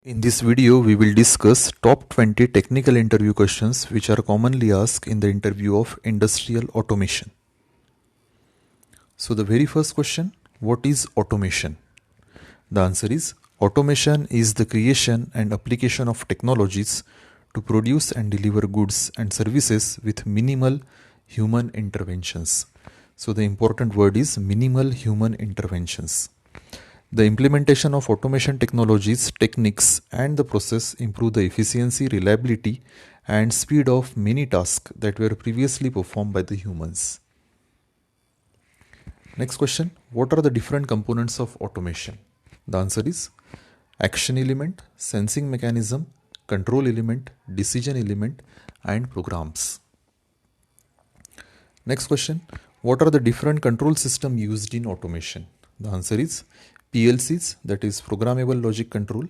In this video, we will discuss top 20 technical interview questions which are commonly asked in the interview of industrial automation. So the very first question, what is automation? The answer is automation is the creation and application of technologies to produce and deliver goods and services with minimal human interventions. So the important word is minimal human interventions. The implementation of automation technologies, techniques, and the process improve the efficiency, reliability, and speed of many tasks that were previously performed by the humans. Next question, what are the different components of automation? The answer is action element, sensing mechanism, control element, decision element, and programs. Next question, what are the different control systems used in automation? The answer is PLCs, that is programmable logic control,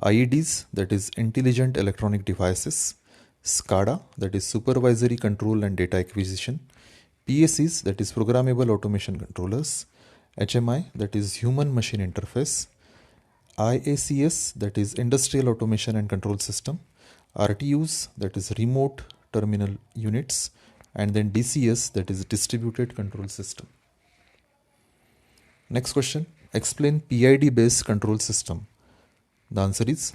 IEDs, that is intelligent electronic devices, SCADA, that is supervisory control and data acquisition, PSEs, that is programmable automation controllers, HMI, that is human machine interface, IACS, that is industrial automation and control system, RTUs, that is remote terminal units, and then DCS, that is distributed control system. Next question, explain PID based control system. The answer is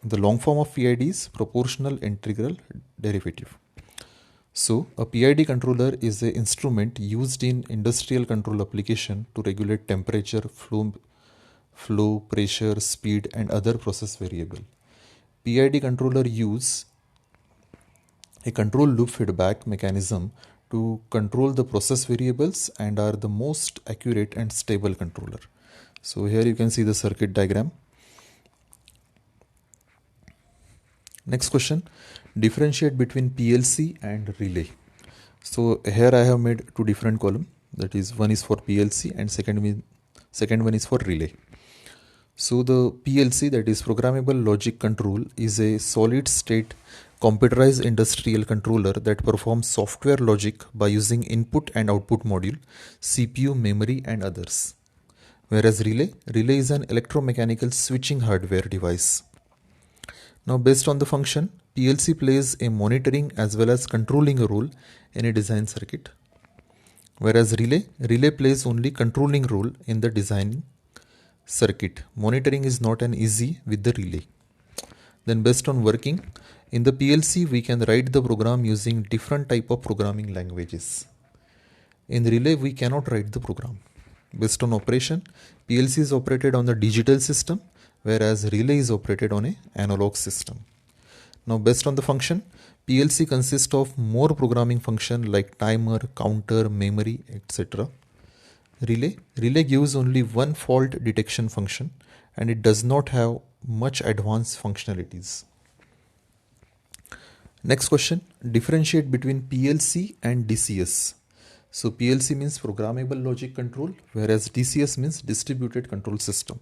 the long form of PID is proportional integral derivative. So a PID controller is an instrument used in industrial control application to regulate temperature, flow, pressure, speed, and other process variable. PID controller use a control loop feedback mechanism to control the process variables and are the most accurate and stable controller. So here you can see the circuit diagram. Next question, differentiate between PLC and relay. So here I have made two different columns, that is one is for PLC and second one is for relay. So the PLC, that is programmable logic control, is a solid state computerized industrial controller that performs software logic by using input and output module, CPU, memory, and others. Whereas relay is an electromechanical switching hardware device. Now based on the function, PLC plays a monitoring as well as controlling role in a design circuit. Whereas relay plays only controlling role in the design circuit. Monitoring is not an easy with the relay. Then based on working, in the PLC we can write the program using different type of programming languages. In relay we cannot write the program. Based on operation, PLC is operated on the digital system, whereas relay is operated on an analog system. Now based on the function, PLC consists of more programming function like timer, counter, memory, etc. Relay gives only one fault detection function and it does not have much advanced functionalities. Next question, differentiate between PLC and DCS. So PLC means programmable logic control, whereas DCS means distributed control system.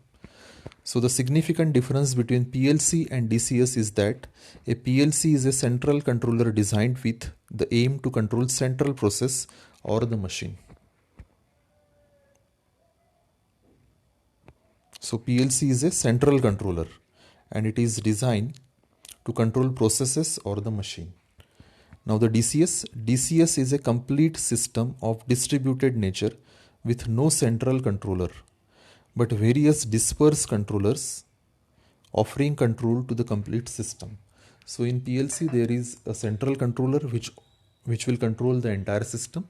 So the significant difference between PLC and DCS is that a PLC is a central controller designed with the aim to control central process or the machine. So PLC is a central controller and it is designed to control processes or the machine. Now the DCS is a complete system of distributed nature with no central controller, but various dispersed controllers offering control to the complete system. So in PLC there is a central controller which will control the entire system,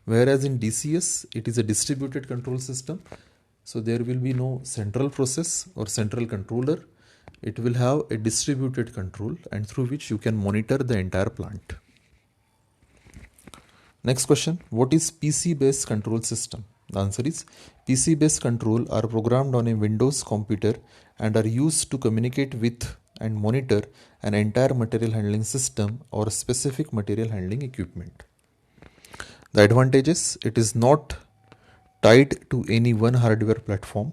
whereas in DCS it is a distributed control system. So there will be no central process or central controller. It will have a distributed control and through which you can monitor the entire plant. Next question, what is PC based control system? The answer is PC based control are programmed on a Windows computer and are used to communicate with and monitor an entire material handling system or specific material handling equipment. The advantages, it is not tied to any one hardware platform.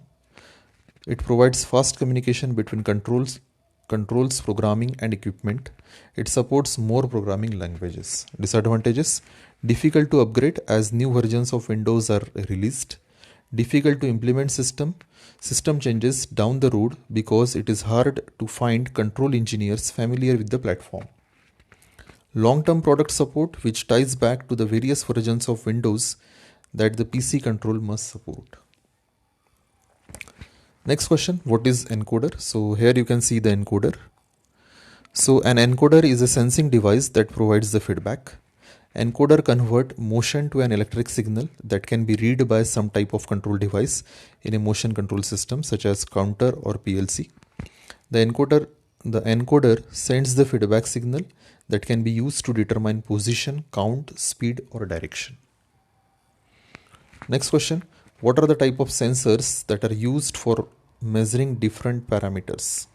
It provides fast communication between controls, programming and equipment. It supports more programming languages. Disadvantages, difficult to upgrade as new versions of Windows are released. difficult to implement system changes down the road because it is hard to find control engineers familiar with the platform. Long-term product support, which ties back to the various versions of Windows that the PC control must support. Next question, what is encoder? So here you can see the encoder. So an encoder is a sensing device that provides the feedback. Encoder convert motion to an electric signal that can be read by some type of control device in a motion control system such as counter or PLC. The encoder sends the feedback signal that can be used to determine position, count, speed or direction. Next question, what are the type of sensors that are used for measuring different parameters?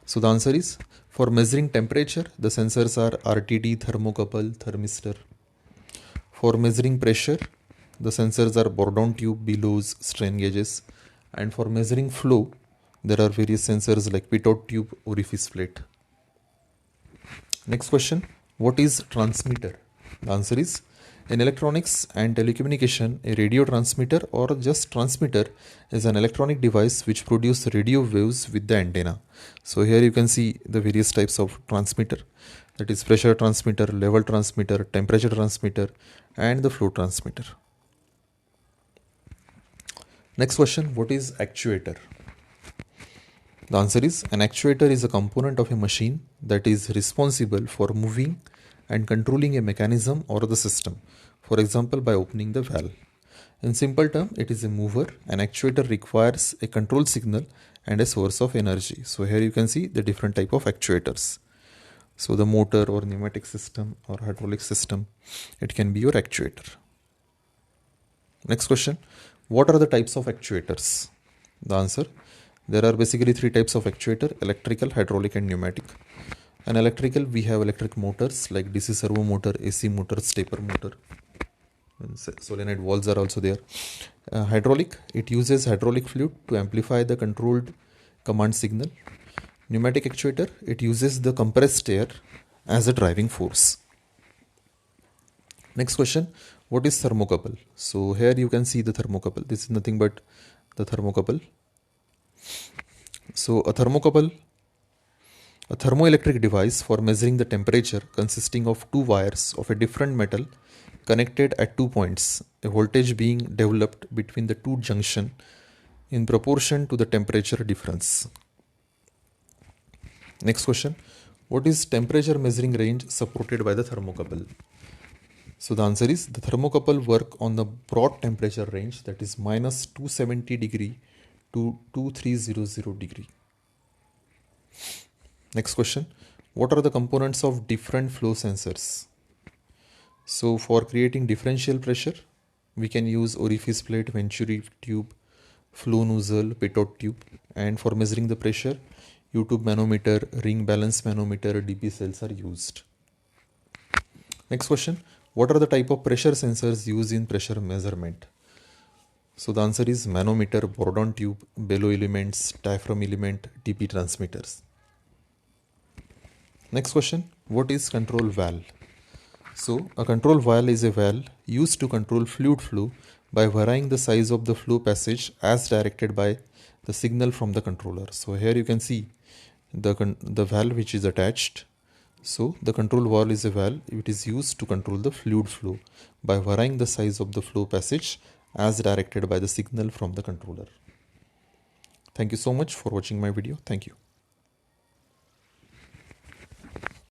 So the answer is, for measuring temperature, the sensors are RTD, thermocouple, thermistor. For measuring pressure, the sensors are Bourdon tube, bellows, strain gauges. And for measuring flow, there are various sensors like pitot tube, orifice plate. Next question, what is transmitter? The answer is, in electronics and telecommunication, a radio transmitter or just transmitter is an electronic device which produces radio waves with the antenna. So here you can see the various types of transmitter, that is pressure transmitter, level transmitter, temperature transmitter and the flow transmitter. Next question, what is actuator? The answer is, an actuator is a component of a machine that is responsible for moving and controlling a mechanism or the system, for example by opening the valve. In simple term, it is a mover. An actuator requires a control signal and a source of energy. So here you can see the different type of actuators. So the motor or pneumatic system or hydraulic system, it can be your actuator. Next question, what are the types of actuators? The answer, there are basically three types of actuator: electrical, hydraulic and pneumatic. In electrical, we have electric motors like DC servo motor, AC motor, stepper motor. And solenoid valves are also there. Hydraulic, it uses hydraulic fluid to amplify the controlled command signal. Pneumatic actuator, it uses the compressed air as a driving force. Next question, what is thermocouple? So here you can see the thermocouple. This is nothing but the thermocouple. So a thermocouple, a thermoelectric device for measuring the temperature consisting of two wires of a different metal connected at 2 points, a voltage being developed between the two junctions in proportion to the temperature difference. Next question, what is temperature measuring range supported by the thermocouple? So the answer is, the thermocouple work on the broad temperature range, that is minus 270 degree to 2300 degree. Next question, what are the components of different flow sensors? So for creating differential pressure, we can use orifice plate, venturi tube, flow nozzle, pitot tube. And for measuring the pressure, U-tube manometer, ring balance manometer, DP cells are used. Next question, what are the type of pressure sensors used in pressure measurement? So the answer is manometer, Bourdon tube, bellow elements, diaphragm element, DP transmitters. Next question, what is control valve? So a control valve is a valve used to control fluid flow by varying the size of the flow passage as directed by the signal from the controller. So here you can see the valve which is attached. So the control valve is a valve. It is used to control the fluid flow by varying the size of the flow passage as directed by the signal from the controller. Thank you so much for watching my video. Thank you.